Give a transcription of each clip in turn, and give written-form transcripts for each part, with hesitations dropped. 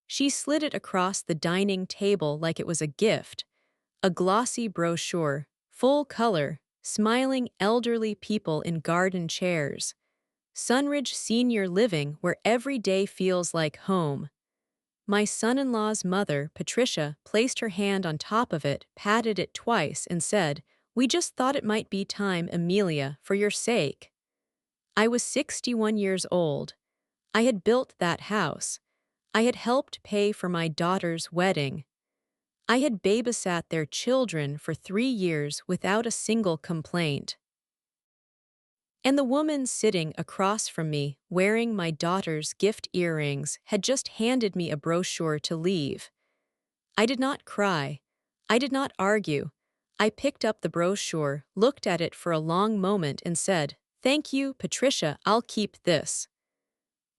She slid it across the dining table like it was a gift, a glossy brochure, full color, smiling elderly people in garden chairs. Sunridge Senior Living, where every day feels like home. My son-in-law's mother, Patricia, placed her hand on top of it, patted it twice, and said, "We just thought it might be time, Amelia, for your sake." I was 61 years old. I had built that house. I had helped pay for my daughter's wedding. I had babysat their children for 3 years without a single complaint. And the woman sitting across from me, wearing my daughter's gift earrings, had just handed me a brochure to leave. I did not cry. I did not argue. I picked up the brochure, looked at it for a long moment, and said, "Thank you, Patricia, I'll keep this."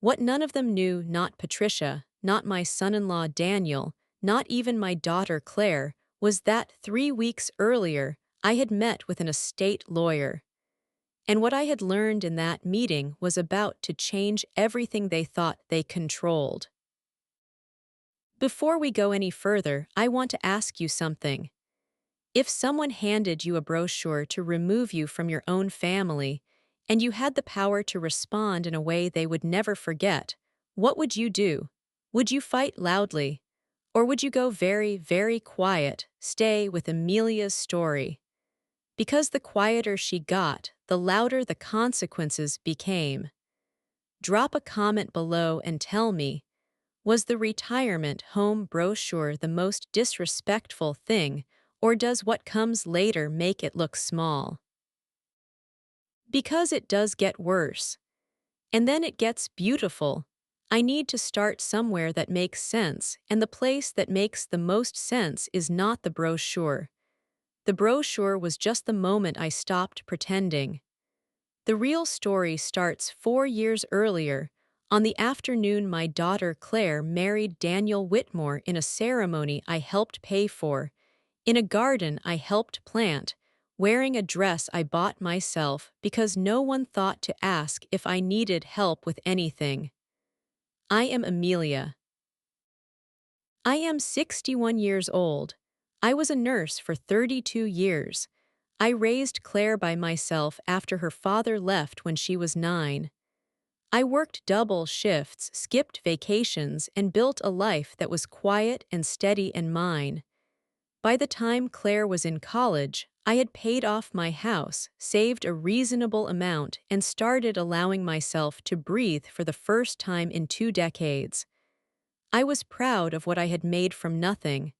What none of them knew, not Patricia, not my son-in-law Daniel, not even my daughter Claire, was that 3 weeks earlier I had met with an estate lawyer. And what I had learned in that meeting was about to change everything they thought they controlled. Before we go any further, I want to ask you something. If someone handed you a brochure to remove you from your own family, and you had the power to respond in a way they would never forget, what would you do? Would you fight loudly? Or would you go very, very quiet, stay with Amelia's story? Because the quieter she got, the louder the consequences became. Drop a comment below and tell me, was the retirement home brochure the most disrespectful thing, or does what comes later make it look small? Because it does get worse. And then it gets beautiful. I need to start somewhere that makes sense, and the place that makes the most sense is not the brochure. The brochure was just the moment I stopped pretending. The real story starts 4 years earlier, on the afternoon my daughter Claire married Daniel Whitmore in a ceremony I helped pay for, in a garden I helped plant, wearing a dress I bought myself because no one thought to ask if I needed help with anything. I am Amelia. I am 61 years old. I was a nurse for 32 years. I raised Claire by myself after her father left when she was 9. I worked double shifts, skipped vacations, and built a life that was quiet and steady and mine. By the time Claire was in college, I had paid off my house, saved a reasonable amount, and started allowing myself to breathe for the first time in 2 decades. I was proud of what I had made from nothing.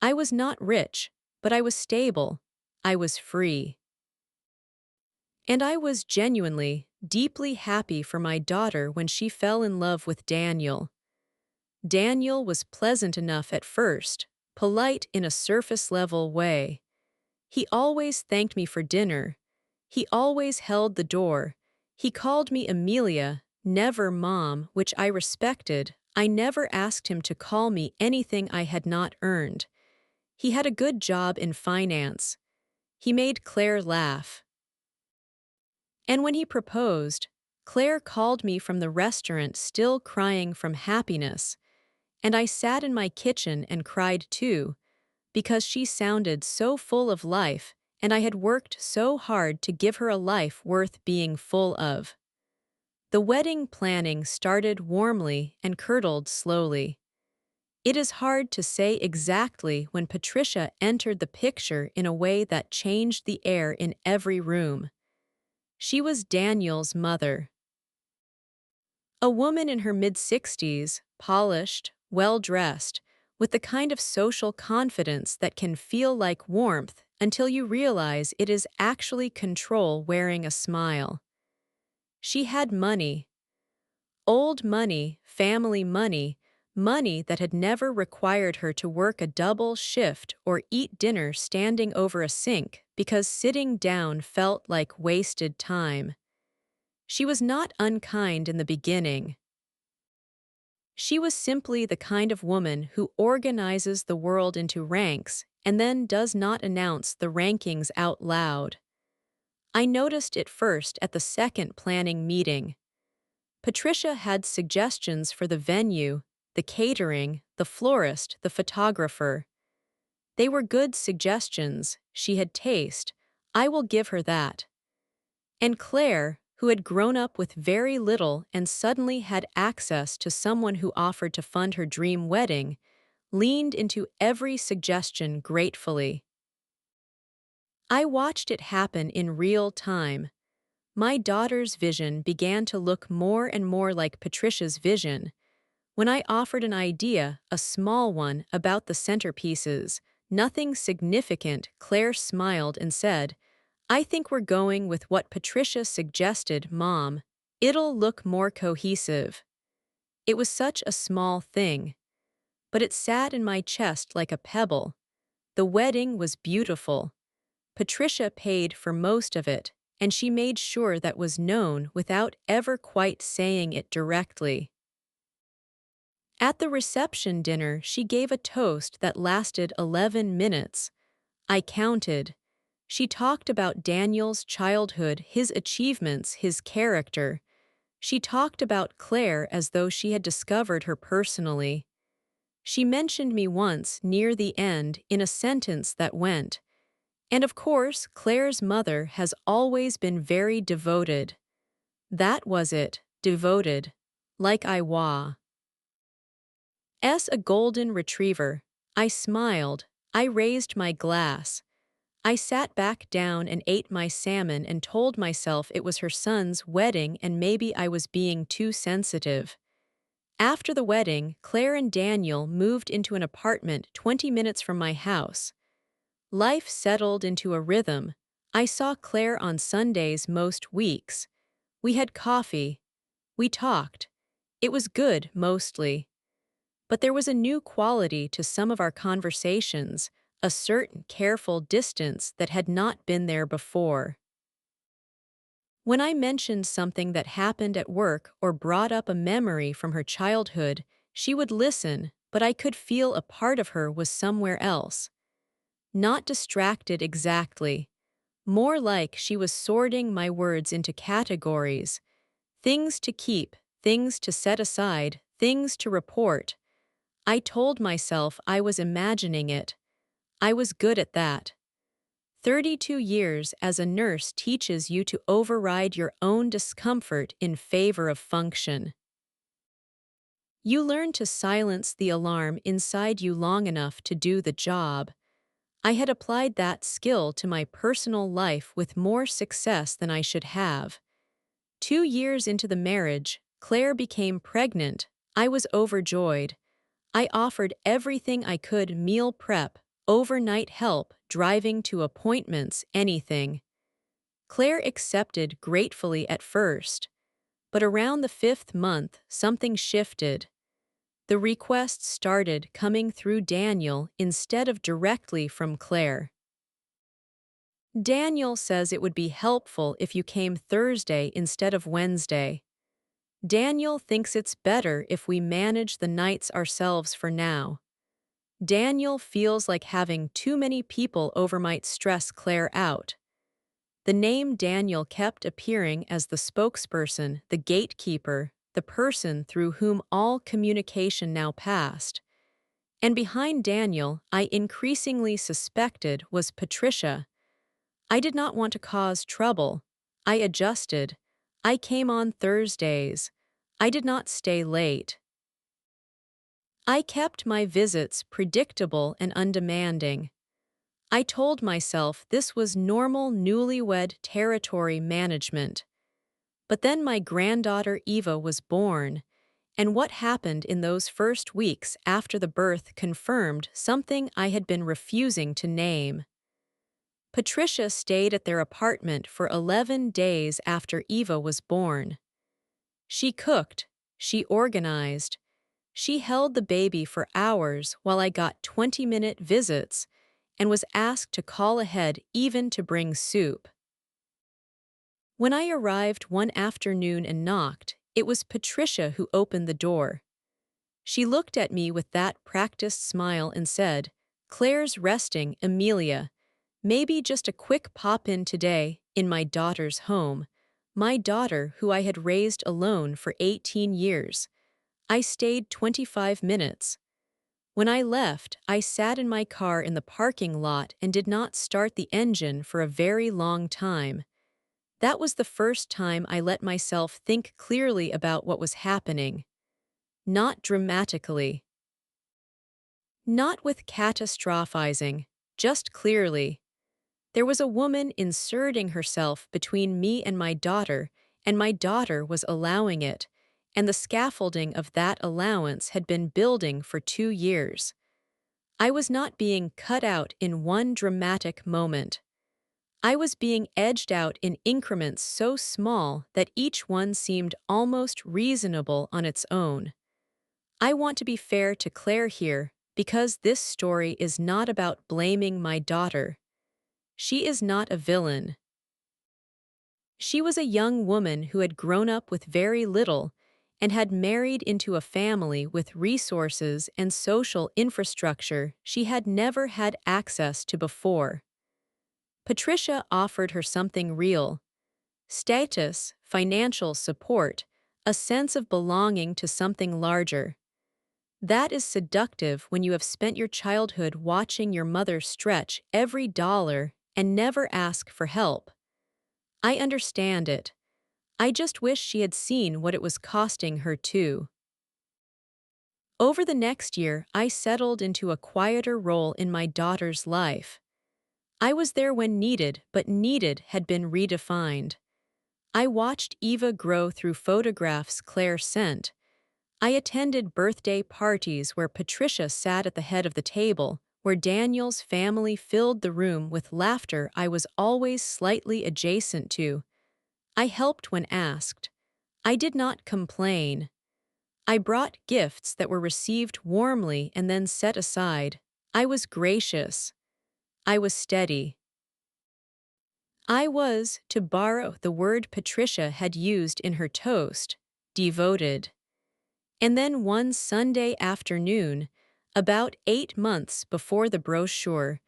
I was not rich, but I was stable. I was free. And I was genuinely, deeply happy for my daughter when she fell in love with Daniel. Daniel was pleasant enough at first, polite in a surface-level way. He always thanked me for dinner. He always held the door. He called me Amelia, never Mom, which I respected. I never asked him to call me anything I had not earned. He had a good job in finance. He made Claire laugh. And when he proposed, Claire called me from the restaurant still crying from happiness, and I sat in my kitchen and cried too, because she sounded so full of life and I had worked so hard to give her a life worth being full of. The wedding planning started warmly and curdled slowly. It is hard to say exactly when Patricia entered the picture in a way that changed the air in every room. She was Daniel's mother. A woman in her mid-60s, polished, well-dressed, with the kind of social confidence that can feel like warmth until you realize it is actually control wearing a smile. She had money. Old money, family money, money that had never required her to work a double shift or eat dinner standing over a sink because sitting down felt like wasted time. She was not unkind in the beginning. She was simply the kind of woman who organizes the world into ranks and then does not announce the rankings out loud. I noticed it first at the second planning meeting. Patricia had suggestions for the venue, the catering, the florist, the photographer. They were good suggestions. She had taste. I will give her that. And Claire, who had grown up with very little and suddenly had access to someone who offered to fund her dream wedding, leaned into every suggestion gratefully. I watched it happen in real time. My daughter's vision began to look more and more like Patricia's vision. When I offered an idea, a small one, about the centerpieces, nothing significant, Claire smiled and said, "I think we're going with what Patricia suggested, Mom. It'll look more cohesive." It was such a small thing, but it sat in my chest like a pebble. The wedding was beautiful. Patricia paid for most of it, and she made sure that was known without ever quite saying it directly. At the reception dinner, she gave a toast that lasted 11 minutes. I counted. She talked about Daniel's childhood, his achievements, his character. She talked about Claire as though she had discovered her personally. She mentioned me once, near the end, in a sentence that went, "And of course, Claire's mother has always been very devoted." That was it, devoted. Like I was. A golden retriever. I smiled. I raised my glass. I sat back down and ate my salmon and told myself it was her son's wedding and maybe I was being too sensitive. After the wedding, Claire and Daniel moved into an apartment 20 minutes from my house. Life settled into a rhythm. I saw Claire on Sundays most weeks. We had coffee. We talked. It was good, mostly. But there was a new quality to some of our conversations, a certain careful distance that had not been there before. When I mentioned something that happened at work or brought up a memory from her childhood, she would listen, but I could feel a part of her was somewhere else. Not distracted exactly. More like she was sorting my words into categories. Things to keep, things to set aside, things to report. I told myself I was imagining it. I was good at that. 32 years as a nurse teaches you to override your own discomfort in favor of function. You learn to silence the alarm inside you long enough to do the job. I had applied that skill to my personal life with more success than I should have. 2 years into the marriage, Claire became pregnant. I was overjoyed. I offered everything I could: meal prep, overnight help, driving to appointments, anything. Claire accepted gratefully at first, but around the 5th month, something shifted. The requests started coming through Daniel instead of directly from Claire. Daniel says it would be helpful if you came Thursday instead of Wednesday. Daniel thinks it's better if we manage the nights ourselves for now. Daniel feels like having too many people over might stress Claire out. The name Daniel kept appearing as the spokesperson, the gatekeeper, the person through whom all communication now passed. And behind Daniel, I increasingly suspected, was Patricia. I did not want to cause trouble. I adjusted. I came on Thursdays. I did not stay late. I kept my visits predictable and undemanding. I told myself this was normal newlywed territory management. But then my granddaughter Eva was born, and what happened in those first weeks after the birth confirmed something I had been refusing to name. Patricia stayed at their apartment for 11 days after Eva was born. She cooked, she organized, she held the baby for hours while I got 20-minute visits and was asked to call ahead even to bring soup. When I arrived one afternoon and knocked, it was Patricia who opened the door. She looked at me with that practiced smile and said, "Claire's resting, Amelia. Maybe just a quick pop-in today, in my daughter's home." My daughter, who I had raised alone for 18 years. I stayed 25 minutes. When I left, I sat in my car in the parking lot and did not start the engine for a very long time. That was the first time I let myself think clearly about what was happening. Not dramatically. Not with catastrophizing, just clearly. There was a woman inserting herself between me and my daughter was allowing it, and the scaffolding of that allowance had been building for 2 years. I was not being cut out in one dramatic moment. I was being edged out in increments so small that each one seemed almost reasonable on its own. I want to be fair to Claire here because this story is not about blaming my daughter. She is not a villain. She was a young woman who had grown up with very little and had married into a family with resources and social infrastructure she had never had access to before. Patricia offered her something real: status, financial support, a sense of belonging to something larger. That is seductive when you have spent your childhood watching your mother stretch every dollar and never ask for help. I understand it. I just wish she had seen what it was costing her too. Over the next year, I settled into a quieter role in my daughter's life. I was there when needed, but needed had been redefined. I watched Eva grow through photographs Claire sent. I attended birthday parties where Patricia sat at the head of the table, where Daniel's family filled the room with laughter I was always slightly adjacent to. I helped when asked. I did not complain. I brought gifts that were received warmly and then set aside. I was gracious. I was steady. I was, to borrow the word Patricia had used in her toast, devoted. And then one Sunday afternoon, about 8 months before the brochure,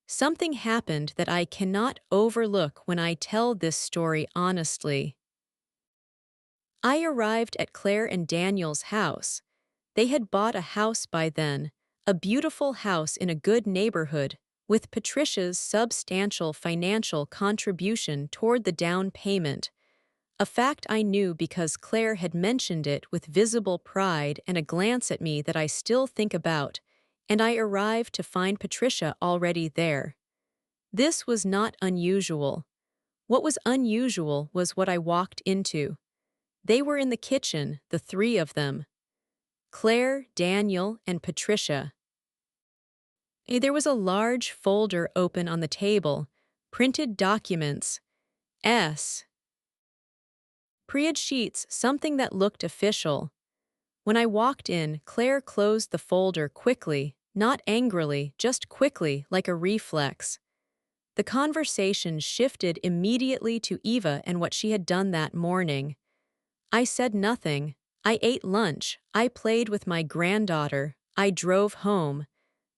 something happened that I cannot overlook when I tell this story honestly. I arrived at Claire and Daniel's house. They had bought a house by then, a beautiful house in a good neighborhood, with Patricia's substantial financial contribution toward the down payment, a fact I knew because Claire had mentioned it with visible pride and a glance at me that I still think about, and I arrived to find Patricia already there. This was not unusual. What was unusual was what I walked into. They were in the kitchen, the three of them. Claire, Daniel, and Patricia. There was a large folder open on the table, printed documents, Priad sheets, something that looked official. When I walked in, Claire closed the folder quickly, not angrily, just quickly, like a reflex. The conversation shifted immediately to Eva and what she had done that morning. I said nothing. I ate lunch. I played with my granddaughter. I drove home.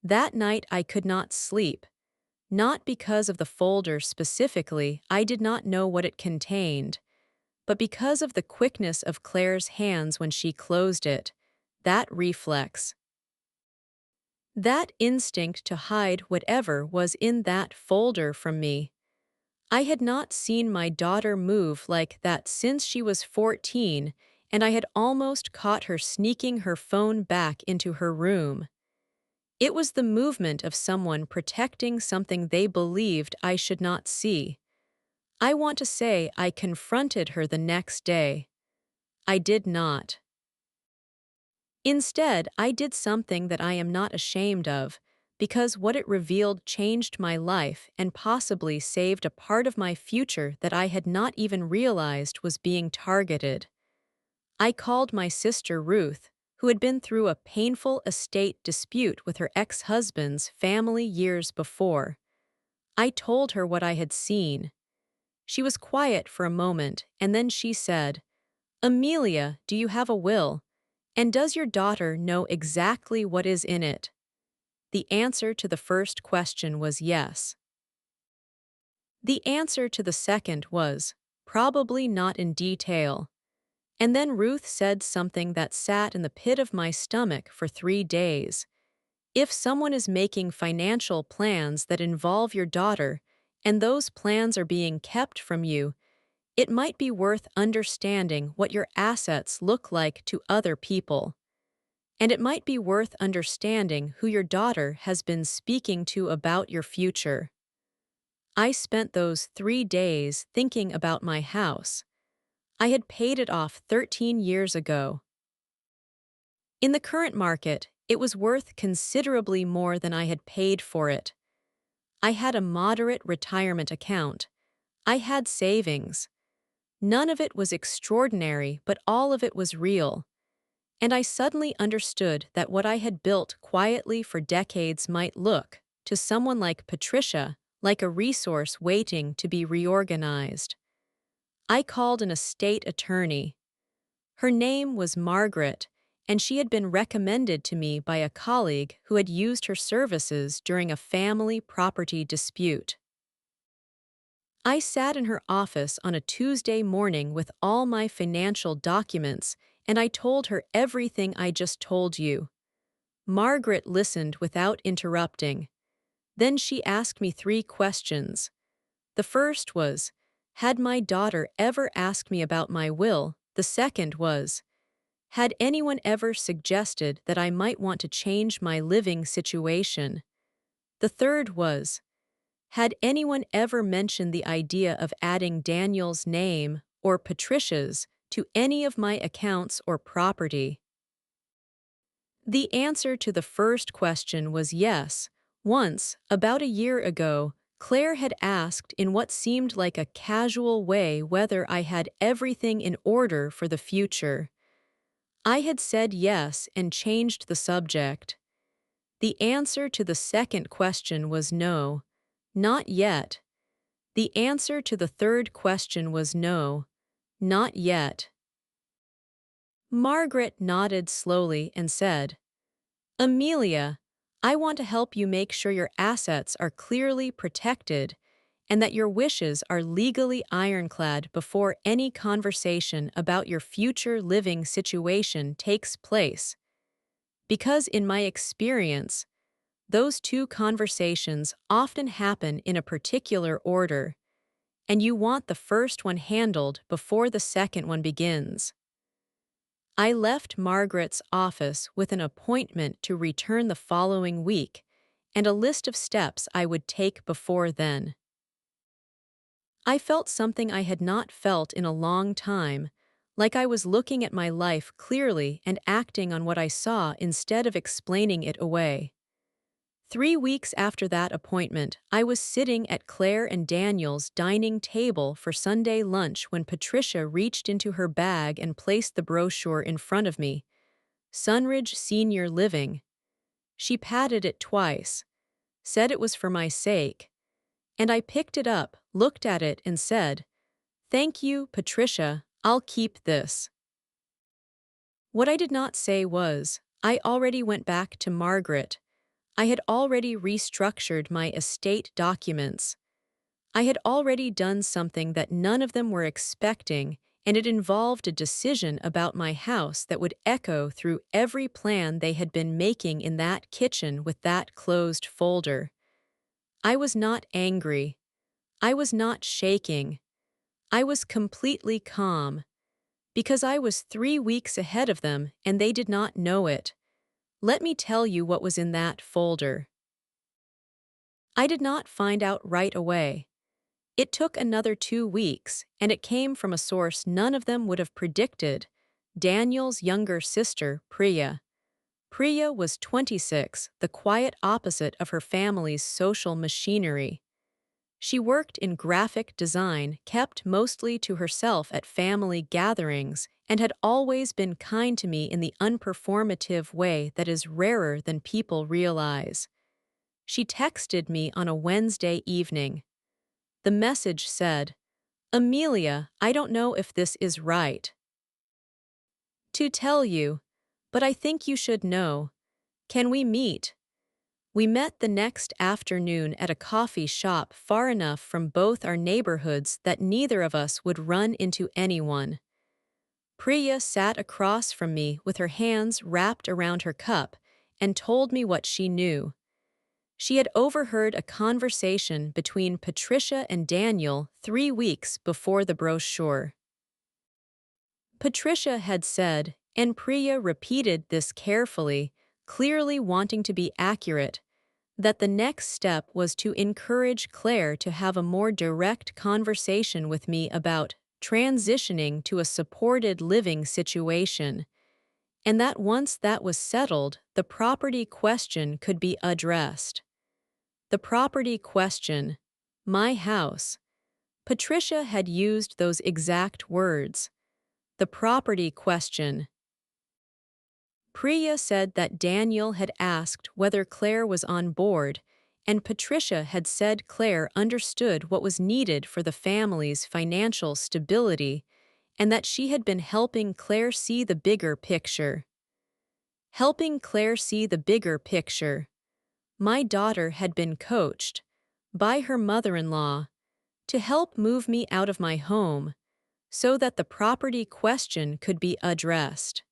That night I could not sleep. Not because of the folder specifically, I did not know what it contained, but because of the quickness of Claire's hands when she closed it, that reflex. That instinct to hide whatever was in that folder from me. I had not seen my daughter move like that since she was 14, and I had almost caught her sneaking her phone back into her room. It was the movement of someone protecting something they believed I should not see. I want to say I confronted her the next day. I did not. Instead, I did something that I am not ashamed of, because what it revealed changed my life and possibly saved a part of my future that I had not even realized was being targeted. I called my sister Ruth, who had been through a painful estate dispute with her ex-husband's family years before. I told her what I had seen. She was quiet for a moment, and then she said, "Amelia, do you have a will? And does your daughter know exactly what is in it?" The answer to the first question was yes. The answer to the second was, probably not in detail. And then Ruth said something that sat in the pit of my stomach for 3 days. If someone is making financial plans that involve your daughter, and those plans are being kept from you, it might be worth understanding what your assets look like to other people. And it might be worth understanding who your daughter has been speaking to about your future. I spent those 3 days thinking about my house. I had paid it off 13 years ago. In the current market, it was worth considerably more than I had paid for it. I had a moderate retirement account. I had savings. None of it was extraordinary, but all of it was real. And I suddenly understood that what I had built quietly for decades might look, to someone like Patricia, like a resource waiting to be reorganized. I called an estate attorney. Her name was Margaret, and she had been recommended to me by a colleague who had used her services during a family property dispute. I sat in her office on a Tuesday morning with all my financial documents, and I told her everything I just told you. Margaret listened without interrupting. Then she asked me 3 questions. The first was, had my daughter ever asked me about my will? The second was, had anyone ever suggested that I might want to change my living situation? The third was, had anyone ever mentioned the idea of adding Daniel's name, or Patricia's, to any of my accounts or property? The answer to the first question was yes. Once, about a year ago, Claire had asked in what seemed like a casual way whether I had everything in order for the future. I had said yes and changed the subject. The answer to the second question was no, not yet. The answer to the third question was no, not yet. Margaret nodded slowly and said, Amelia, I want to help you make sure your assets are clearly protected and that your wishes are legally ironclad before any conversation about your future living situation takes place. Because in my experience, those 2 conversations often happen in a particular order, and you want the first one handled before the second one begins. I left Margaret's office with an appointment to return the following week and a list of steps I would take before then. I felt something I had not felt in a long time, like I was looking at my life clearly and acting on what I saw instead of explaining it away. 3 weeks after that appointment, I was sitting at Claire and Daniel's dining table for Sunday lunch when Patricia reached into her bag and placed the brochure in front of me. Sunridge Senior Living. She patted it twice, said it was for my sake, and I picked it up, looked at it, and said, "Thank you, Patricia, I'll keep this." What I did not say was, I already went back to Margaret. I had already restructured my estate documents. I had already done something that none of them were expecting, and it involved a decision about my house that would echo through every plan they had been making in that kitchen with that closed folder. I was not angry. I was not shaking. I was completely calm, because I was 3 weeks ahead of them and they did not know it. Let me tell you what was in that folder. I did not find out right away. It took another 2 weeks, and it came from a source none of them would have predicted, Daniel's younger sister, Priya. Priya was 26, the quiet opposite of her family's social machinery. She worked in graphic design, kept mostly to herself at family gatherings, and had always been kind to me in the unperformative way that is rarer than people realize. She texted me on a Wednesday evening. The message said, "Amelia, I don't know if this is right to tell you, but I think you should know. Can we meet?" We met the next afternoon at a coffee shop far enough from both our neighborhoods that neither of us would run into anyone. Priya sat across from me with her hands wrapped around her cup and told me what she knew. She had overheard a conversation between Patricia and Daniel 3 weeks before the brochure. Patricia had said, and Priya repeated this carefully, clearly wanting to be accurate, that the next step was to encourage Claire to have a more direct conversation with me about transitioning to a supported living situation, and that once that was settled, the property question could be addressed. The property question, my house. Patricia had used those exact words. The property question. Priya said that Daniel had asked whether Claire was on board, and Patricia had said Claire understood what was needed for the family's financial stability and that she had been helping Claire see the bigger picture. Helping Claire see the bigger picture. My daughter had been coached by her mother-in-law to help move me out of my home so that the property question could be addressed.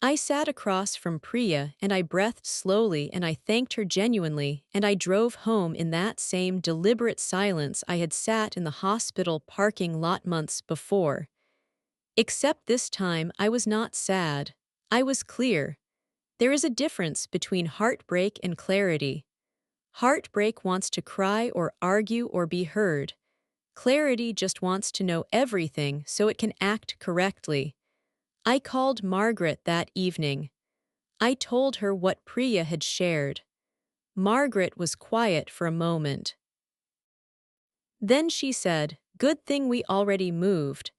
I sat across from Priya and I breathed slowly and I thanked her genuinely and I drove home in that same deliberate silence I had sat in the hospital parking lot months before. Except this time I was not sad. I was clear. There is a difference between heartbreak and clarity. Heartbreak wants to cry or argue or be heard. Clarity just wants to know everything so it can act correctly. I called Margaret that evening. I told her what Priya had shared. Margaret was quiet for a moment. Then she said, "Good thing we already moved.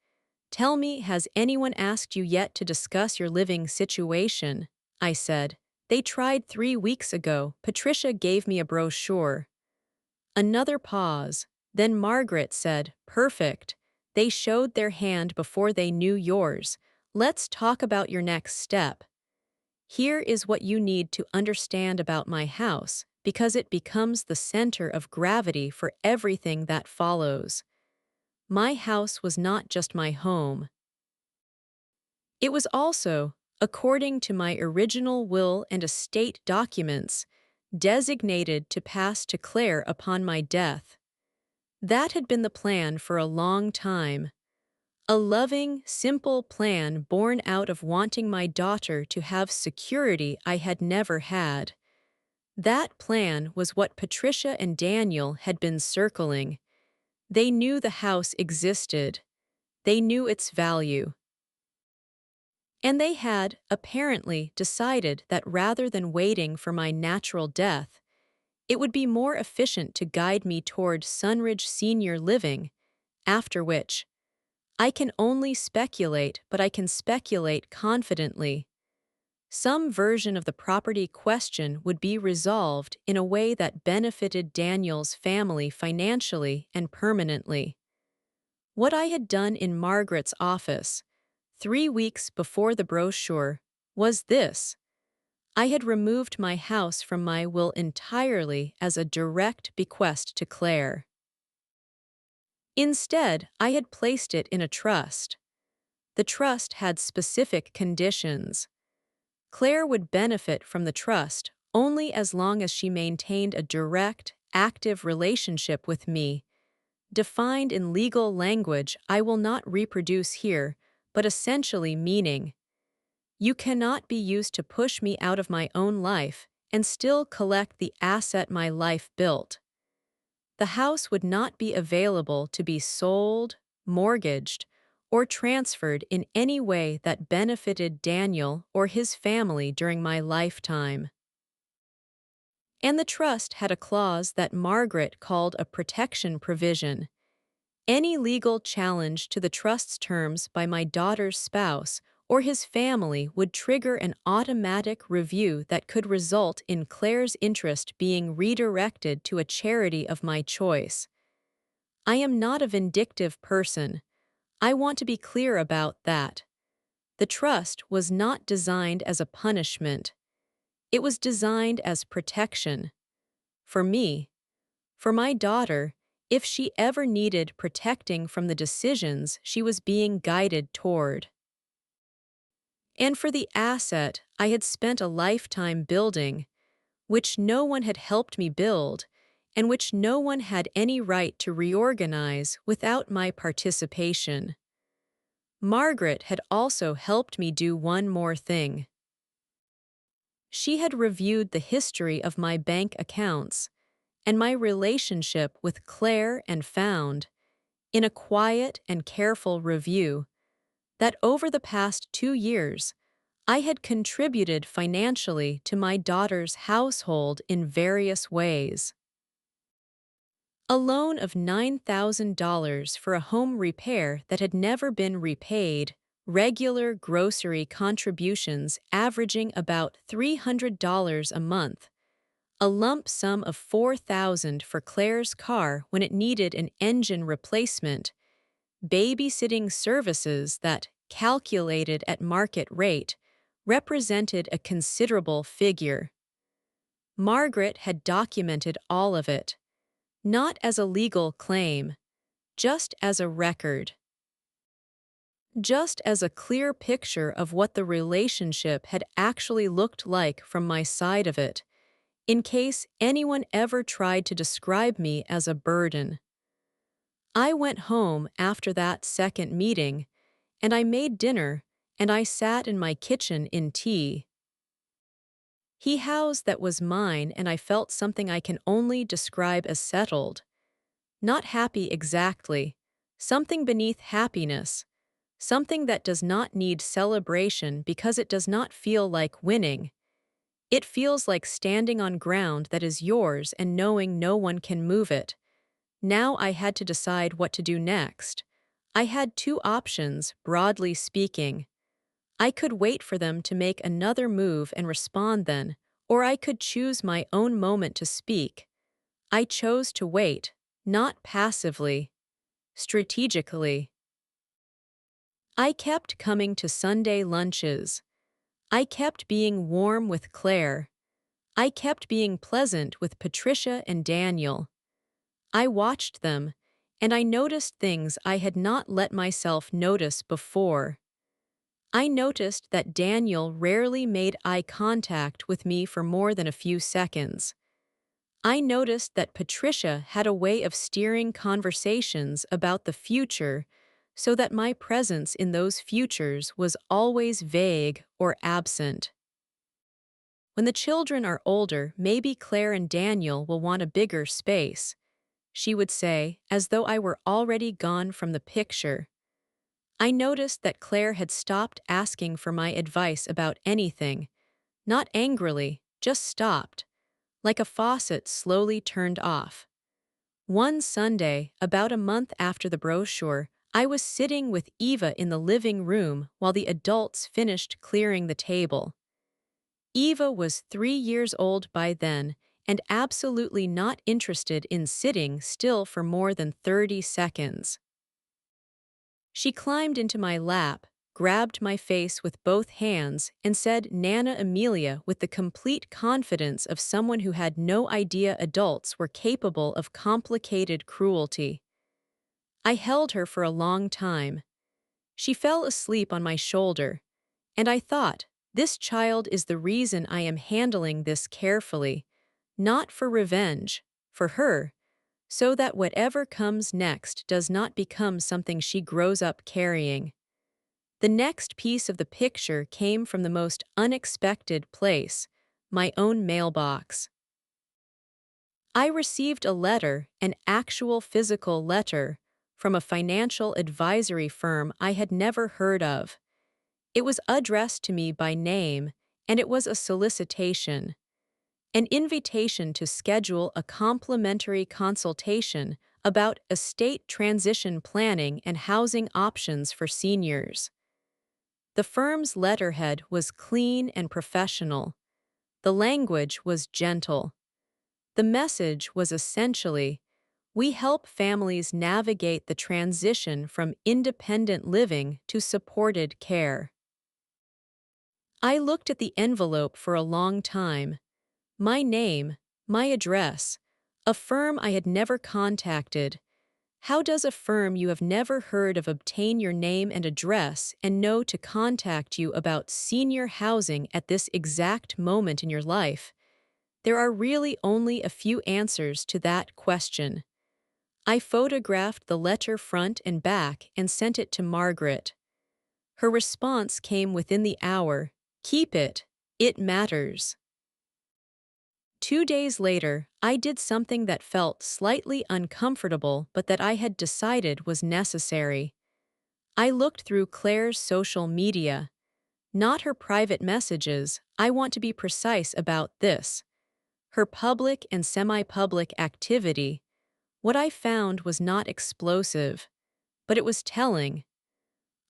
Tell me, has anyone asked you yet to discuss your living situation?" I said. "They tried 3 weeks ago. Patricia gave me a brochure." Another pause. Then Margaret said, "Perfect. They showed their hand before they knew yours. Let's talk about your next step. Here is what you need to understand about my house, because it becomes the center of gravity for everything that follows. My house was not just my home. It was also, according to my original will and estate documents, designated to pass to Claire upon my death. That had been the plan for a long time. A loving, simple plan born out of wanting my daughter to have security I had never had. That plan was what Patricia and Daniel had been circling. They knew the house existed. They knew its value. And they had, apparently, decided that rather than waiting for my natural death, it would be more efficient to guide me toward Sunridge Senior Living, after which, I can only speculate, but I can speculate confidently. Some version of the property question would be resolved in a way that benefited Daniel's family financially and permanently. What I had done in Margaret's office, 3 weeks before the brochure, was this. I had removed my house from my will entirely as a direct bequest to Claire. Instead, I had placed it in a trust. The trust had specific conditions. Claire would benefit from the trust only as long as she maintained a direct, active relationship with me, defined in legal language I will not reproduce here, but essentially meaning, you cannot be used to push me out of my own life and still collect the asset my life built. The house would not be available to be sold, mortgaged, or transferred in any way that benefited Daniel or his family during my lifetime. And the trust had a clause that Margaret called a protection provision. Any legal challenge to the trust's terms by my daughter's spouse or his family would trigger an automatic review that could result in Claire's interest being redirected to a charity of my choice. I am not a vindictive person. I want to be clear about that. The trust was not designed as a punishment. It was designed as protection. For me, for my daughter, if she ever needed protecting from the decisions she was being guided toward. And for the asset I had spent a lifetime building, which no one had helped me build, and which no one had any right to reorganize without my participation. Margaret had also helped me do one more thing. She had reviewed the history of my bank accounts and my relationship with Claire and found, in a quiet and careful review, that over the past 2 years, I had contributed financially to my daughter's household in various ways. A loan of $9,000 for a home repair that had never been repaid, regular grocery contributions averaging about $300 a month, a lump sum of $4,000 for Claire's car when it needed an engine replacement, babysitting services that, calculated at market rate, represented a considerable figure. Margaret had documented all of it, not as a legal claim, just as a record. Just as a clear picture of what the relationship had actually looked like from my side of it, in case anyone ever tried to describe me as a burden. I went home after that second meeting, and I made dinner, and I sat in my kitchen in tea. He house that was mine, and I felt something I can only describe as settled. Not happy exactly, something beneath happiness, something that does not need celebration because it does not feel like winning. It feels like standing on ground that is yours and knowing no one can move it. Now I had to decide what to do next. I had two options, broadly speaking. I could wait for them to make another move and respond then, or I could choose my own moment to speak. I chose to wait, not passively, strategically. I kept coming to Sunday lunches. I kept being warm with Claire. I kept being pleasant with Patricia and Daniel. I watched them, and I noticed things I had not let myself notice before. I noticed that Daniel rarely made eye contact with me for more than a few seconds. I noticed that Patricia had a way of steering conversations about the future so that my presence in those futures was always vague or absent. When the children are older, maybe Claire and Daniel will want a bigger space, she would say, as though I were already gone from the picture. I noticed that Claire had stopped asking for my advice about anything, not angrily, just stopped, like a faucet slowly turned off. One Sunday, about a month after the brochure, I was sitting with Eva in the living room while the adults finished clearing the table. Eva was 3 years old by then and absolutely not interested in sitting still for more than 30 seconds. She climbed into my lap, grabbed my face with both hands, and said Nana Amelia with the complete confidence of someone who had no idea adults were capable of complicated cruelty. I held her for a long time. She fell asleep on my shoulder, and I thought, this child is the reason I am handling this carefully, not for revenge, for her, so that whatever comes next does not become something she grows up carrying. The next piece of the picture came from the most unexpected place, my own mailbox. I received a letter, an actual physical letter, from a financial advisory firm I had never heard of. It was addressed to me by name, and it was a solicitation, an invitation to schedule a complimentary consultation about estate transition planning and housing options for seniors. The firm's letterhead was clean and professional. The language was gentle. The message was essentially, we help families navigate the transition from independent living to supported care. I looked at the envelope for a long time. My name, my address, A firm I had never contacted. How does a firm you have never heard of obtain your name and address and know to contact you about senior housing at this exact moment in your life? There are really only a few answers to that question. I photographed the letter front and back and sent it to Margaret. Her response came within the hour. Keep it. It matters. 2 days later, I did something that felt slightly uncomfortable but that I had decided was necessary. I looked through Claire's social media. Not her private messages, I want to be precise about this. Her public and semi-public activity. What I found was not explosive, but it was telling.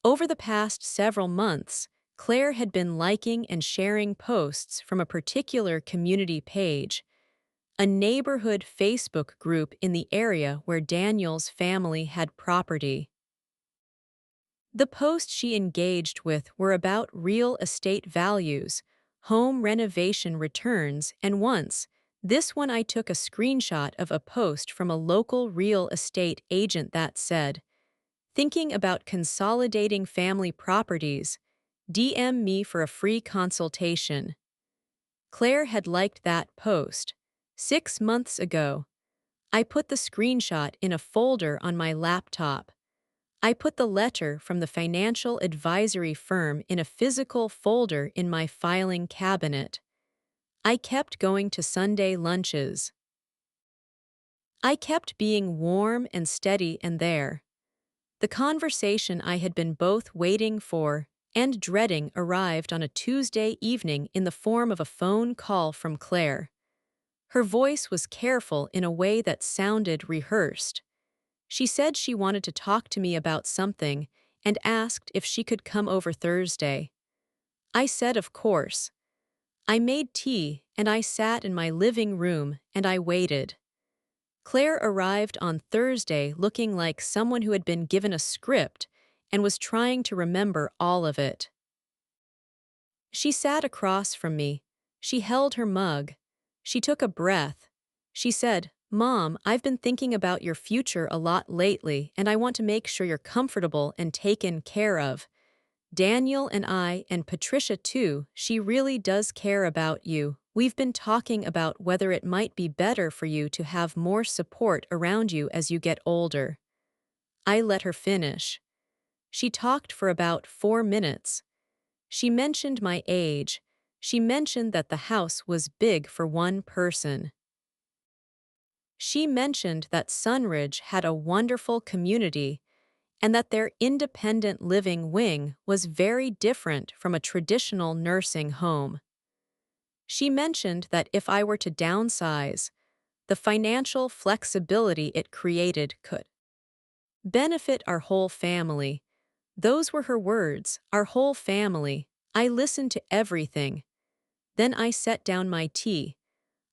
Over the past several months, Claire had been liking and sharing posts from a particular community page, a neighborhood Facebook group in the area where Daniel's family had property. The posts she engaged with were about real estate values, home renovation returns, and this one I took a screenshot of a post from a local real estate agent that said, "Thinking about consolidating family properties? DM me for a free consultation." Claire had liked that post 6 months ago. I put the screenshot in a folder on my laptop. I put the letter from the financial advisory firm in a physical folder in my filing cabinet. I kept going to Sunday lunches. I kept being warm and steady and there. The conversation I had been both waiting for and dreading arrived on a Tuesday evening in the form of a phone call from Claire. Her voice was careful in a way that sounded rehearsed. She said she wanted to talk to me about something and asked if she could come over Thursday. I said of course. I made tea and I sat in my living room and I waited. Claire arrived on Thursday looking like someone who had been given a script and was trying to remember all of it. She sat across from me. She held her mug. She took a breath. She said, "Mom, I've been thinking about your future a lot lately and I want to make sure you're comfortable and taken care of. Daniel and I and Patricia too, she really does care about you. We've been talking about whether it might be better for you to have more support around you as you get older." I let her finish. She talked for about 4 minutes. She mentioned my age. She mentioned that the house was big for one person. She mentioned that Sunridge had a wonderful community and that their independent living wing was very different from a traditional nursing home. She mentioned that if I were to downsize, the financial flexibility it created could benefit our whole family. Those were her words, our whole family. I listened to everything. Then I set down my tea.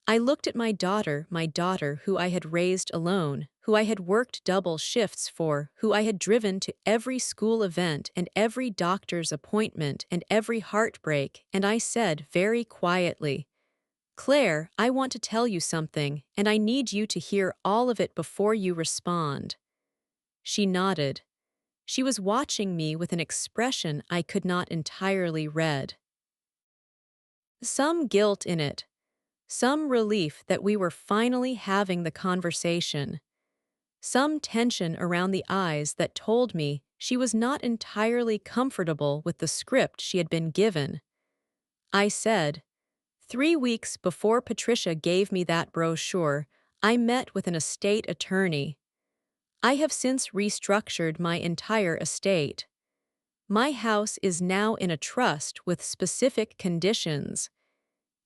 I looked at my daughter who I had raised alone, who I had worked double shifts for, who I had driven to every school event and every doctor's appointment and every heartbreak, and I said very quietly, "Claire, I want to tell you something, and I need you to hear all of it before you respond." She nodded. She was watching me with an expression I could not entirely read. Some guilt in it. Some relief that we were finally having the conversation. Some tension around the eyes that told me she was not entirely comfortable with the script she had been given. I said, 3 weeks before Patricia gave me that brochure, I met with an estate attorney. I have since restructured my entire estate. My house is now in a trust with specific conditions.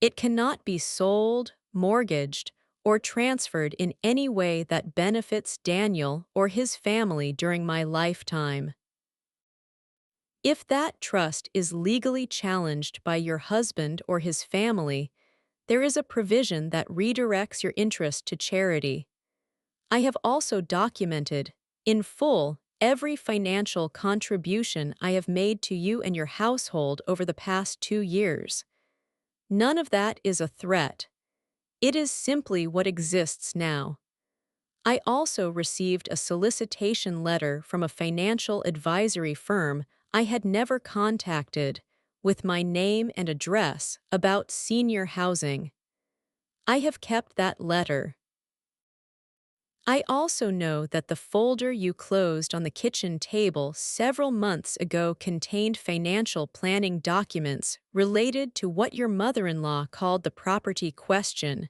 It cannot be sold, mortgaged, or transferred in any way that benefits Daniel or his family during my lifetime. If that trust is legally challenged by your husband or his family, there is a provision that redirects your interest to charity. I have also documented, in full, every financial contribution I have made to you and your household over the past 2 years. None of that is a threat. It is simply what exists now. I also received a solicitation letter from a financial advisory firm I had never contacted, with my name and address, about senior housing. I have kept that letter. I also know that the folder you closed on the kitchen table several months ago contained financial planning documents related to what your mother-in-law called the property question.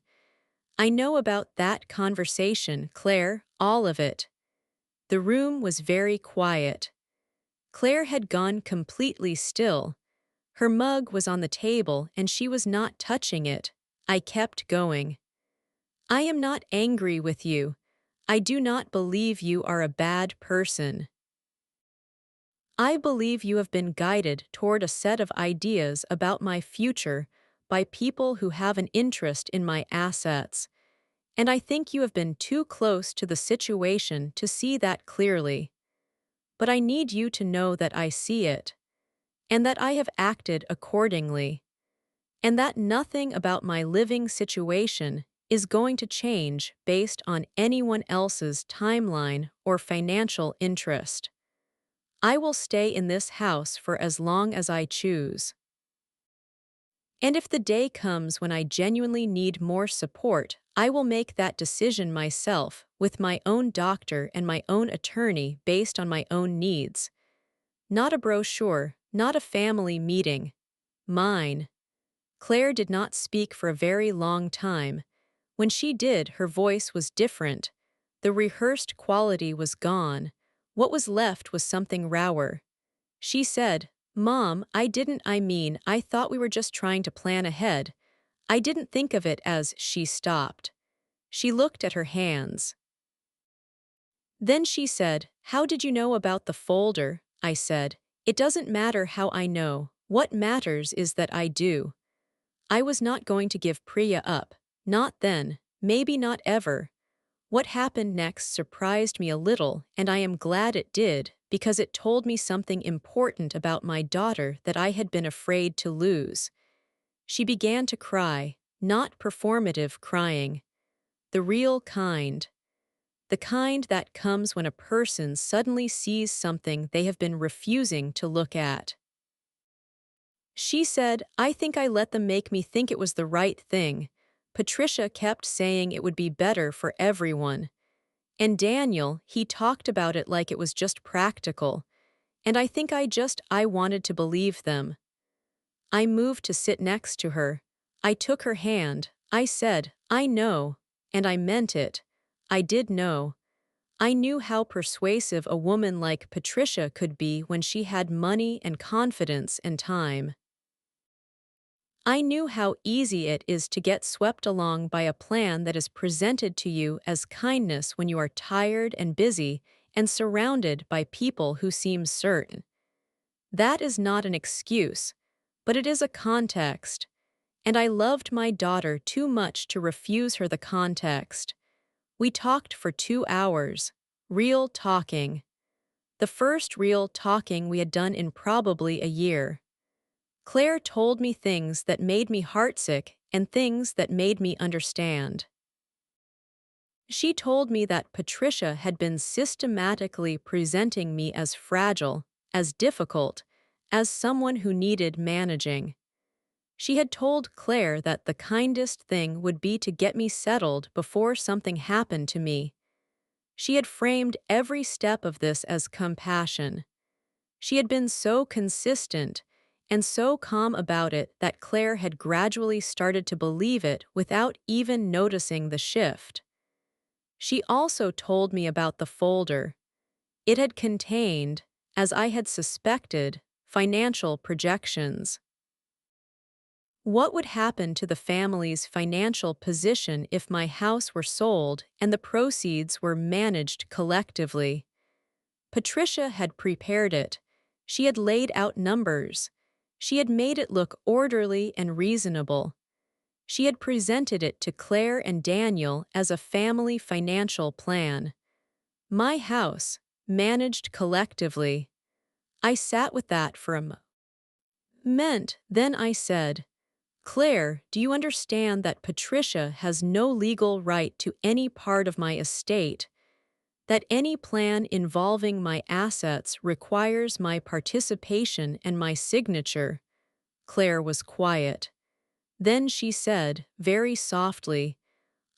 I know about that conversation, Claire, all of it. The room was very quiet. Claire had gone completely still. Her mug was on the table and she was not touching it. I kept going. I am not angry with you. I do not believe you are a bad person. I believe you have been guided toward a set of ideas about my future by people who have an interest in my assets, and I think you have been too close to the situation to see that clearly. But I need you to know that I see it, and that I have acted accordingly, and that nothing about my living situation is going to change based on anyone else's timeline or financial interest. I will stay in this house for as long as I choose. And if the day comes when I genuinely need more support, I will make that decision myself with my own doctor and my own attorney based on my own needs. Not a brochure, not a family meeting. Mine. Claire did not speak for a very long time. When she did, her voice was different. The rehearsed quality was gone. What was left was something rawer. She said, "Mom, I thought we were just trying to plan ahead. I didn't think of it as." She stopped. She looked at her hands. Then she said, "How did you know about the folder?" I said, "It doesn't matter how I know. What matters is that I do." I was not going to give Priya up. Not then, maybe not ever. What happened next surprised me a little, and I am glad it did, because it told me something important about my daughter that I had been afraid to lose. She began to cry, not performative crying. The real kind. The kind that comes when a person suddenly sees something they have been refusing to look at. She said, "I think I let them make me think it was the right thing. Patricia kept saying it would be better for everyone. And Daniel, he talked about it like it was just practical. And I think I wanted to believe them." I moved to sit next to her. I took her hand. I said, "I know." And I meant it. I did know. I knew how persuasive a woman like Patricia could be when she had money and confidence and time. I knew how easy it is to get swept along by a plan that is presented to you as kindness when you are tired and busy and surrounded by people who seem certain. That is not an excuse, but it is a context, and I loved my daughter too much to refuse her the context. We talked for 2 hours, real talking. The first real talking we had done in probably a year. Claire told me things that made me heartsick and things that made me understand. She told me that Patricia had been systematically presenting me as fragile, as difficult, as someone who needed managing. She had told Claire that the kindest thing would be to get me settled before something happened to me. She had framed every step of this as compassion. She had been so consistent and so calm about it that Claire had gradually started to believe it without even noticing the shift. She also told me about the folder. It had contained, as I had suspected, financial projections. What would happen to the family's financial position if my house were sold and the proceeds were managed collectively? Patricia had prepared it. She had laid out numbers. She had made it look orderly and reasonable. She had presented it to Claire and Daniel as a family financial plan. My house, managed collectively. I sat with that for a moment. Then I said, Claire, do you understand that Patricia has no legal right to any part of my estate, that any plan involving my assets requires my participation and my signature? Claire was quiet. Then she said, very softly,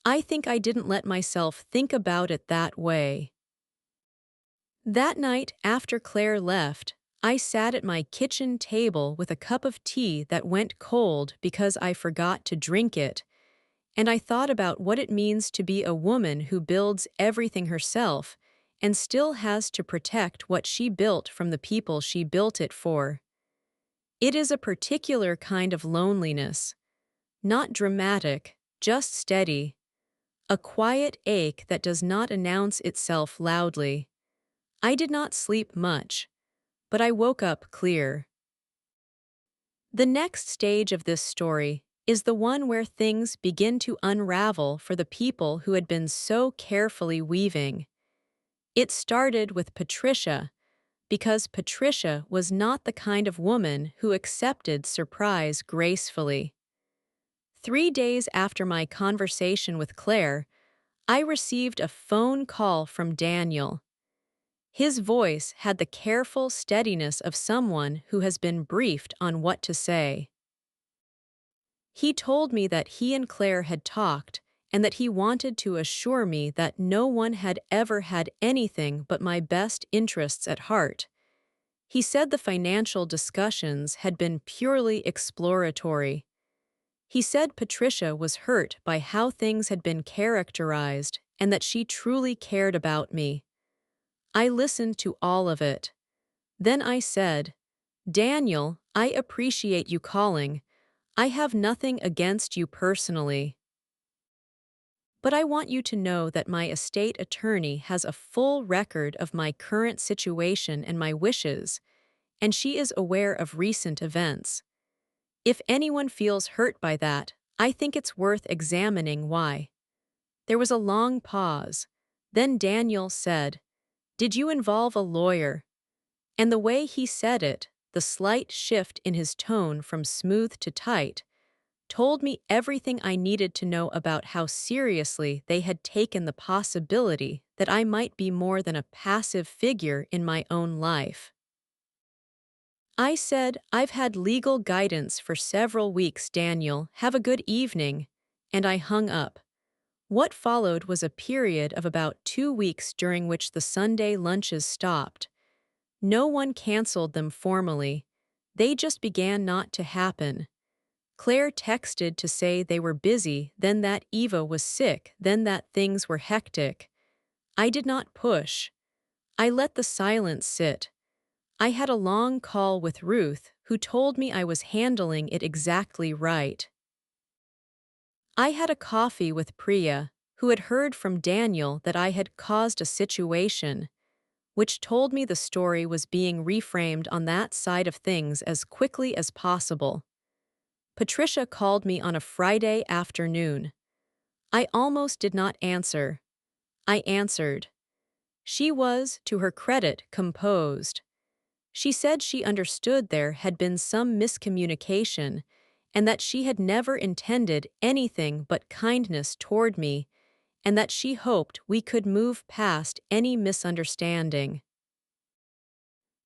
I think I didn't let myself think about it that way. That night, after Claire left, I sat at my kitchen table with a cup of tea that went cold because I forgot to drink it, and I thought about what it means to be a woman who builds everything herself and still has to protect what she built from the people she built it for. It is a particular kind of loneliness, not dramatic, just steady, a quiet ache that does not announce itself loudly. I did not sleep much, but I woke up clear. The next stage of this story is the one where things begin to unravel for the people who had been so carefully weaving. It started with Patricia, because Patricia was not the kind of woman who accepted surprise gracefully. 3 days after my conversation with Claire, I received a phone call from Daniel. His voice had the careful steadiness of someone who has been briefed on what to say. He told me that he and Claire had talked and that he wanted to assure me that no one had ever had anything but my best interests at heart. He said the financial discussions had been purely exploratory. He said Patricia was hurt by how things had been characterized and that she truly cared about me. I listened to all of it. Then I said, Daniel, I appreciate you calling. I have nothing against you personally. But I want you to know that my estate attorney has a full record of my current situation and my wishes, and she is aware of recent events. If anyone feels hurt by that, I think it's worth examining why. There was a long pause. Then Daniel said, Did you involve a lawyer? And the way he said it, the slight shift in his tone from smooth to tight, told me everything I needed to know about how seriously they had taken the possibility that I might be more than a passive figure in my own life. I said, I've had legal guidance for several weeks, Daniel. Have a good evening. And I hung up. What followed was a period of about 2 weeks during which the Sunday lunches stopped. No one canceled them formally. They just began not to happen. Claire texted to say they were busy, then that Eva was sick, then that things were hectic. I did not push. I let the silence sit. I had a long call with Ruth, who told me I was handling it exactly right. I had a coffee with Priya, who had heard from Daniel that I had caused a situation, which told me the story was being reframed on that side of things as quickly as possible. Patricia called me on a Friday afternoon. I almost did not answer. I answered. She was, to her credit, composed. She said she understood there had been some miscommunication and that she had never intended anything but kindness toward me, and that she hoped we could move past any misunderstanding.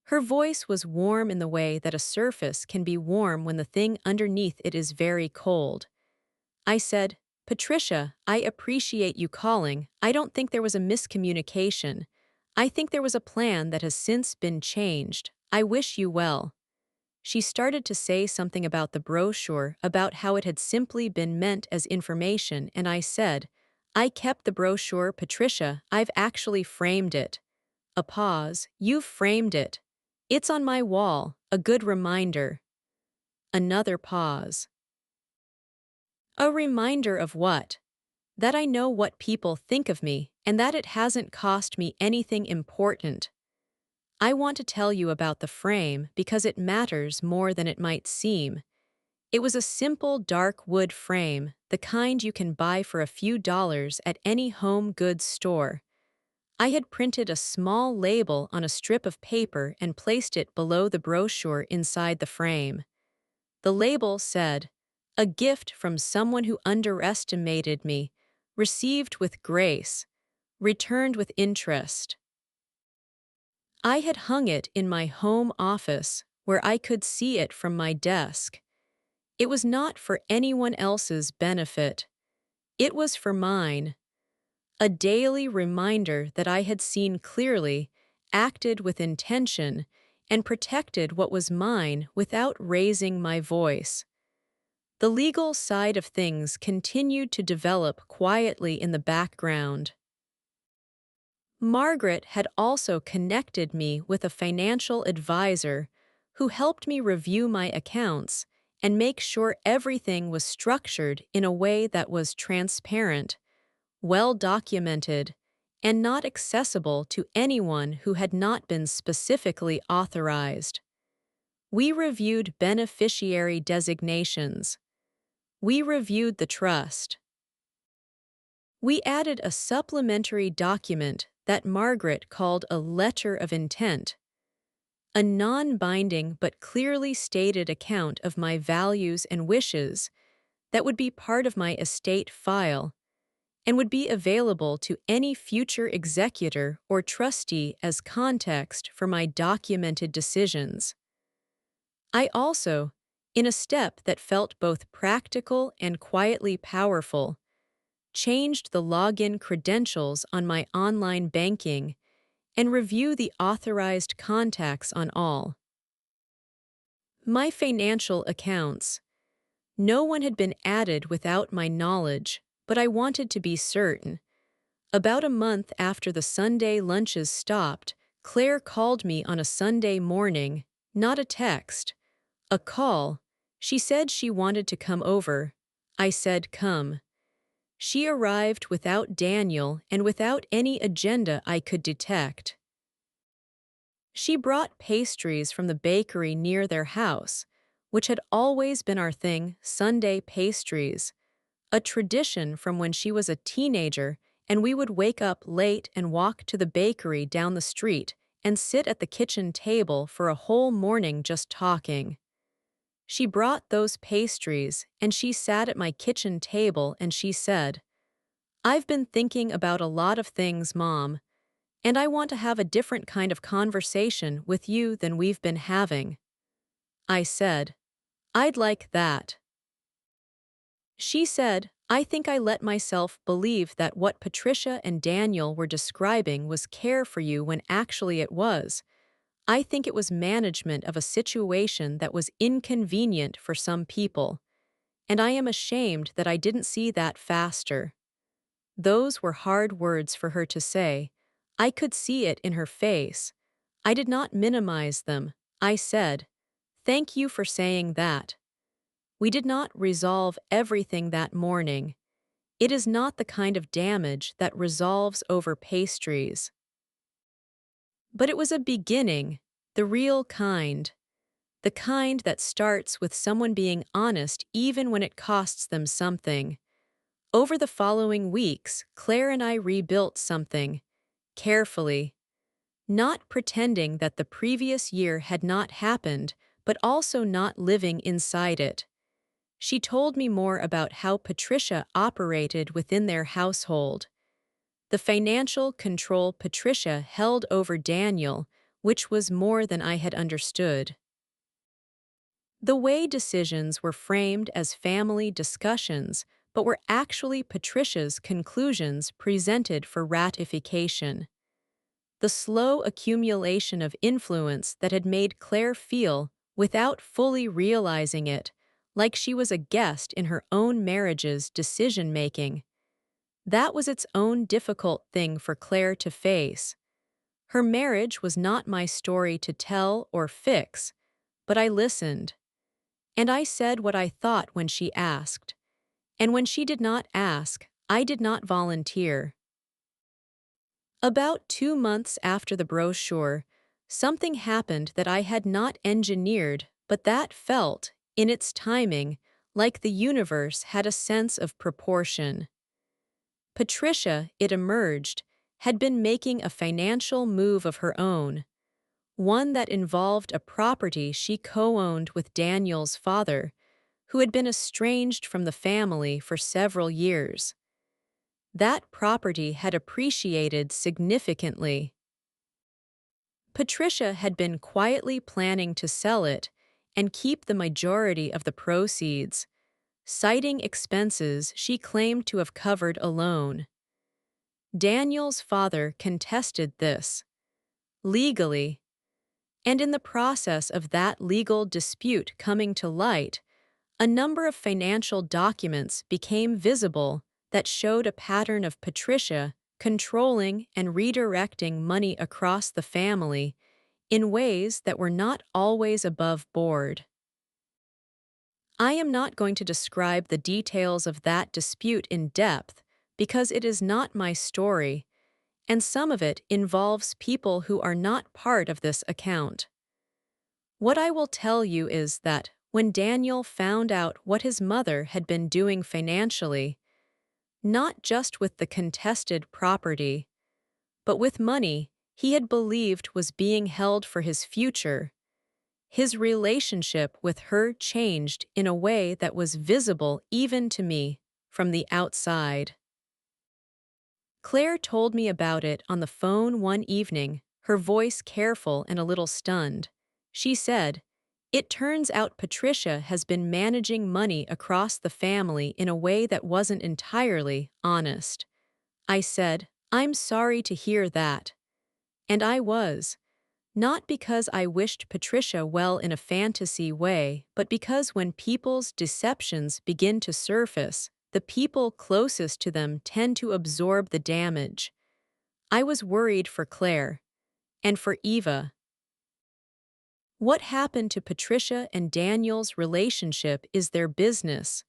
Her voice was warm in the way that a surface can be warm when the thing underneath it is very cold. I said, Patricia, I appreciate you calling. I don't think there was a miscommunication. I think there was a plan that has since been changed. I wish you well. She started to say something about the brochure, about how it had simply been meant as information, and I said, I kept the brochure, Patricia. I've actually framed it. A pause. You've framed it. It's on my wall, a good reminder. Another pause. A reminder of what? That I know what people think of me, and that it hasn't cost me anything important. I want to tell you about the frame because it matters more than it might seem. It was a simple dark wood frame, the kind you can buy for a few dollars at any home goods store. I had printed a small label on a strip of paper and placed it below the brochure inside the frame. The label said, A gift from someone who underestimated me, received with grace, returned with interest. I had hung it in my home office where I could see it from my desk. It was not for anyone else's benefit. It was for mine. A daily reminder that I had seen clearly, acted with intention, and protected what was mine without raising my voice. The legal side of things continued to develop quietly in the background. Margaret had also connected me with a financial advisor who helped me review my accounts and make sure everything was structured in a way that was transparent, well documented, and not accessible to anyone who had not been specifically authorized. We reviewed beneficiary designations. We reviewed the trust. We added a supplementary document that Margaret called a letter of intent, a non-binding but clearly stated account of my values and wishes that would be part of my estate file and would be available to any future executor or trustee as context for my documented decisions. I also, in a step that felt both practical and quietly powerful, changed the login credentials on my online banking and review the authorized contacts on all. My financial accounts. No one had been added without my knowledge, but I wanted to be certain. About a month after the Sunday lunches stopped, Claire called me on a Sunday morning, not a text, a call. She said she wanted to come over. I said come. She arrived without Daniel and without any agenda I could detect. She brought pastries from the bakery near their house, which had always been our thing, Sunday pastries, a tradition from when she was a teenager and we would wake up late and walk to the bakery down the street and sit at the kitchen table for a whole morning just talking. She brought those pastries and she sat at my kitchen table and she said, "I've been thinking about a lot of things, Mom, and I want to have a different kind of conversation with you than we've been having." I said, "I'd like that." She said, "I think I let myself believe that what Patricia and Daniel were describing was care for you when actually it was. I think it was management of a situation that was inconvenient for some people, and I am ashamed that I didn't see that faster." Those were hard words for her to say. I could see it in her face. I did not minimize them. I said, "Thank you for saying that." We did not resolve everything that morning. It is not the kind of damage that resolves over pastries. But it was a beginning, the real kind. The kind that starts with someone being honest even when it costs them something. Over the following weeks, Claire and I rebuilt something, carefully, not pretending that the previous year had not happened, but also not living inside it. She told me more about how Patricia operated within their household. The financial control Patricia held over Daniel, which was more than I had understood. The way decisions were framed as family discussions, but were actually Patricia's conclusions presented for ratification. The slow accumulation of influence that had made Claire feel, without fully realizing it, like she was a guest in her own marriage's decision-making. That was its own difficult thing for Claire to face. Her marriage was not my story to tell or fix, but I listened. And I said what I thought when she asked. And when she did not ask, I did not volunteer. About 2 months after the brochure, something happened that I had not engineered, but that felt, in its timing, like the universe had a sense of proportion. Patricia, it emerged, had been making a financial move of her own, one that involved a property she co-owned with Daniel's father, who had been estranged from the family for several years. That property had appreciated significantly. Patricia had been quietly planning to sell it and keep the majority of the proceeds, citing expenses she claimed to have covered alone. Daniel's father contested this, legally, and in the process of that legal dispute coming to light, a number of financial documents became visible that showed a pattern of Patricia controlling and redirecting money across the family in ways that were not always above board. I am not going to describe the details of that dispute in depth because it is not my story, and some of it involves people who are not part of this account. What I will tell you is that when Daniel found out what his mother had been doing financially, not just with the contested property, but with money he had believed was being held for his future, his relationship with her changed in a way that was visible even to me from the outside. Claire told me about it on the phone one evening, her voice careful and a little stunned. She said, "It turns out Patricia has been managing money across the family in a way that wasn't entirely honest." I said, "I'm sorry to hear that." And I was. Not because I wished Patricia well in a fantasy way, but because when people's deceptions begin to surface, the people closest to them tend to absorb the damage. I was worried for Claire. And for Eva. What happened to Patricia and Daniel's relationship is their business.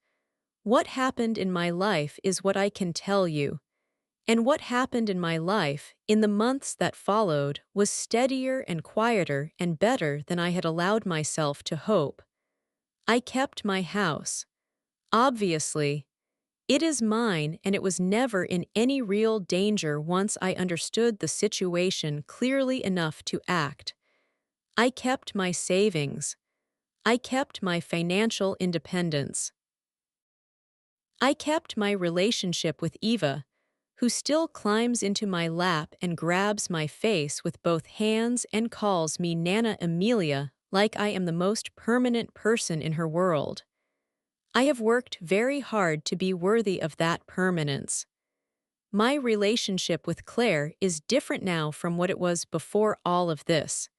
What happened in my life is what I can tell you. And what happened in my life, in the months that followed, was steadier and quieter and better than I had allowed myself to hope. I kept my house. Obviously, it is mine and it was never in any real danger once I understood the situation clearly enough to act. I kept my savings. I kept my financial independence. I kept my relationship with Eva, who still climbs into my lap and grabs my face with both hands and calls me Nana Amelia like I am the most permanent person in her world. I have worked very hard to be worthy of that permanence. My relationship with Claire is different now from what it was before all of this.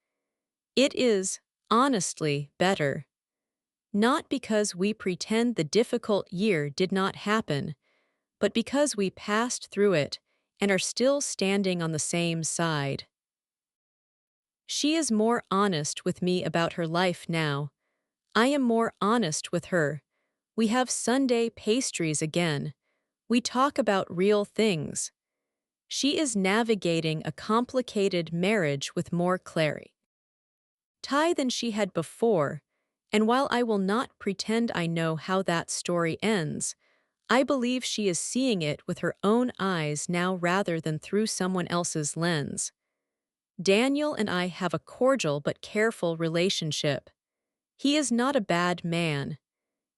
It is, honestly, better. Not because we pretend the difficult year did not happen, but because we passed through it and are still standing on the same side. She is more honest with me about her life now. I am more honest with her. We have Sunday pastries again. We talk about real things. She is navigating a complicated marriage with more clarity than she had before, and while I will not pretend I know how that story ends, I believe she is seeing it with her own eyes now rather than through someone else's lens. Daniel and I have a cordial but careful relationship. He is not a bad man.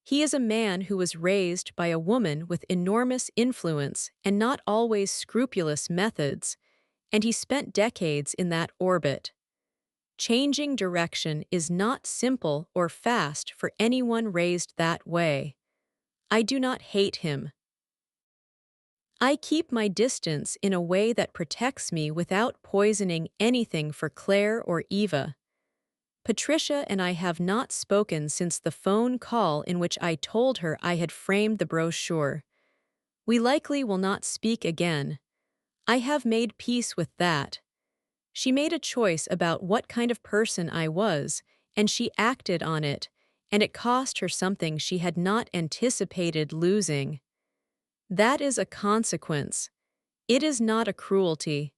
He is a man who was raised by a woman with enormous influence and not always scrupulous methods, and he spent decades in that orbit. Changing direction is not simple or fast for anyone raised that way. I do not hate him. I keep my distance in a way that protects me without poisoning anything for Claire or Eva. Patricia and I have not spoken since the phone call in which I told her I had framed the brochure. We likely will not speak again. I have made peace with that. She made a choice about what kind of person I was, and she acted on it, and it cost her something she had not anticipated losing. That is a consequence. It is not a cruelty.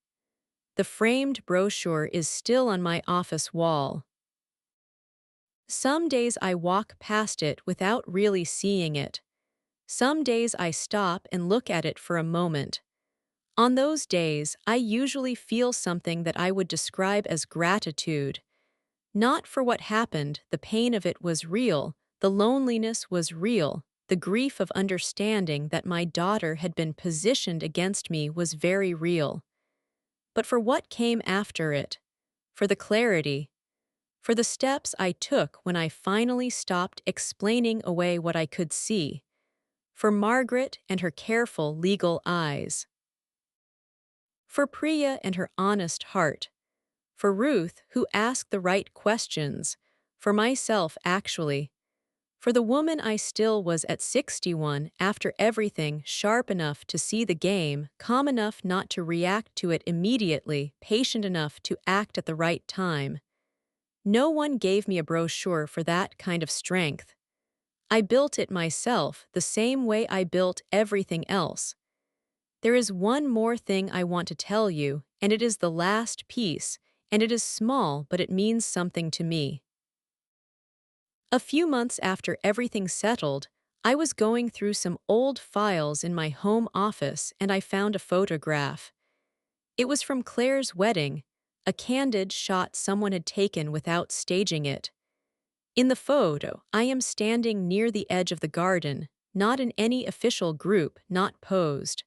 The framed brochure is still on my office wall. Some days I walk past it without really seeing it. Some days I stop and look at it for a moment. On those days, I usually feel something that I would describe as gratitude. Not for what happened, the pain of it was real, The loneliness was real. The grief of understanding that my daughter had been positioned against me was very real. But for what came after it? For the clarity, for the steps I took when I finally stopped explaining away what I could see, for Margaret and her careful legal eyes, for Priya and her honest heart, for Ruth who asked the right questions, for myself actually, for the woman I still was at 61 after everything, sharp enough to see the game, calm enough not to react to it immediately, patient enough to act at the right time. No one gave me a brochure for that kind of strength. I built it myself the same way I built everything else. There is one more thing I want to tell you, and it is the last piece, and it is small but it means something to me. A few months after everything settled, I was going through some old files in my home office and I found a photograph. It was from Claire's wedding, a candid shot someone had taken without staging it. In the photo, I am standing near the edge of the garden, not in any official group, not posed.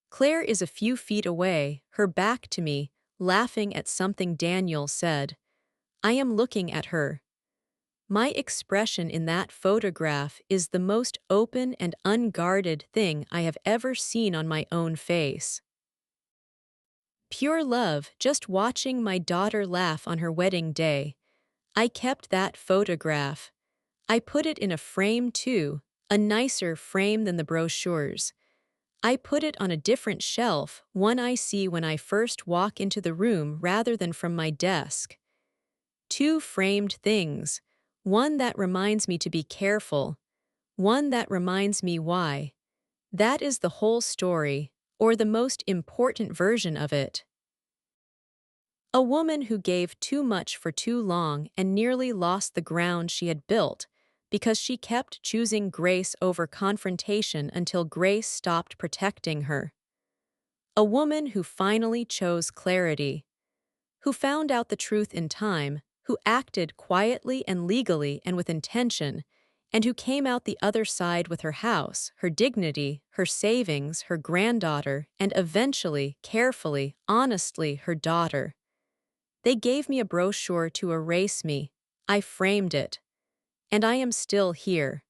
Claire is a few feet away, her back to me, laughing at something Daniel said. I am looking at her. My expression in that photograph is the most open and unguarded thing I have ever seen on my own face. Pure love, just watching my daughter laugh on her wedding day. I kept that photograph. I put it in a frame too, a nicer frame than the brochures. I put it on a different shelf, one I see when I first walk into the room rather than from my desk. Two framed things, one that reminds me to be careful, one that reminds me why. That is the whole story, or the most important version of it. A woman who gave too much for too long and nearly lost the ground she had built because she kept choosing grace over confrontation until grace stopped protecting her. A woman who finally chose clarity, who found out the truth in time, who acted quietly and legally and with intention, and who came out the other side with her house, her dignity, her savings, her granddaughter, and eventually, carefully, honestly, her daughter. They gave me a brochure to erase me. I framed it. And I am still here.